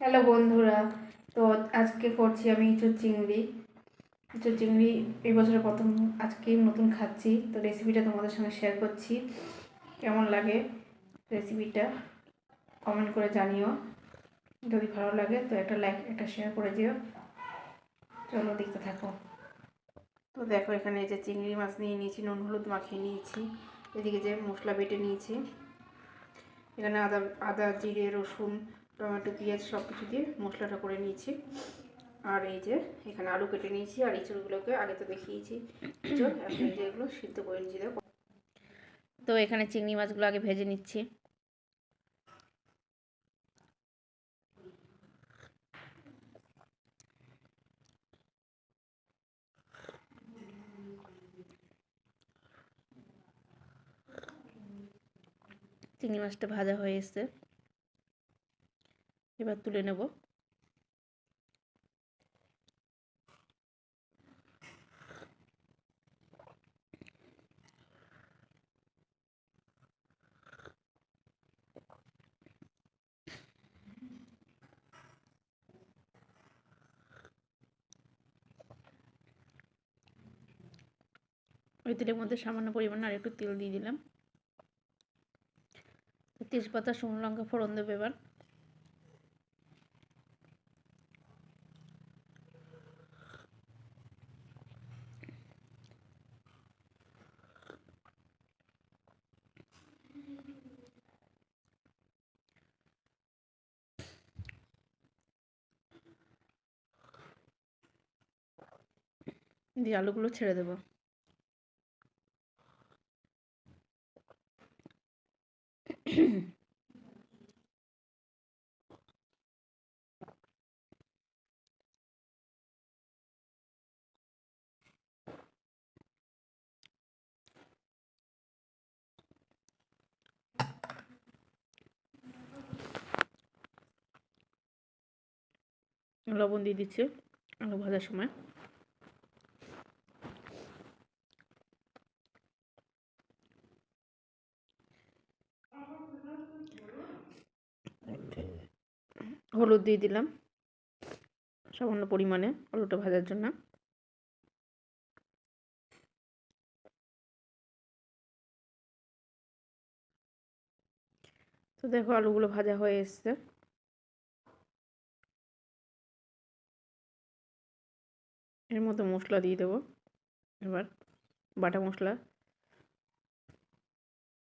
Hello বন্ধুরা, তো আজকে করছি আমি ইঁচড় চিংড়ি। ইঁচড় চিংড়ি এই বছরের প্রথম আজকেই নতুন খাচ্ছি, তো রেসিপিটা তোমাদের সঙ্গে শেয়ার করছি। কেমন লাগে রেসিপিটা কমেন্ট করে জানিও। যদি ভালো লাগে তো একটা লাইক একটা শেয়ার করে দিও। চলো দেখতে থাকো। তো দেখো, এখানে এই যে চিংড়ি মাছ নিয়ে নিয়েছি, নুন হলুদ মাখিয়ে নিয়েছি। এদিকে যে মশলা বেটে নিয়েছি, এখানে আদা আদা জিরে রসুন টমেটো পেঁয়াজ সব কিছু দিয়ে মশলাটা করে নিয়েছি। আর এই যে এখানে আলু কেটে নিয়েছি, আর ইঁচড়গুলোকে আগে তো দেখিয়েছি ইঁচড়, এখন এই যে এগুলো সিদ্ধ করে নিয়েছি। দেখো, তো এখানে চিংড়ি মাছগুলো আগে ভেজে নিচ্ছি। চিংড়ি মাছটা ভাজা হয়ে এসছে, এবার তুলে নেব। ওই তেলের মধ্যে সামান্য পরিমাণে আর একটু তেল দিয়ে দিলাম। তেজপাতা শুকনো লঙ্কা ফোড়ন দেবো এবার। দিয়ে আলুগুলো ছেড়ে দেবো। লবণ দিয়ে দিচ্ছি আলু ভাজার সময়। হলুদ দিয়ে দিলাম সামান্য পরিমাণে আলুটা ভাজার জন্য। তো দেখো আলুগুলো ভাজা হয়ে এসছে। এর মধ্যে মশলা দিয়ে দেবো এবার, বাটা মশলা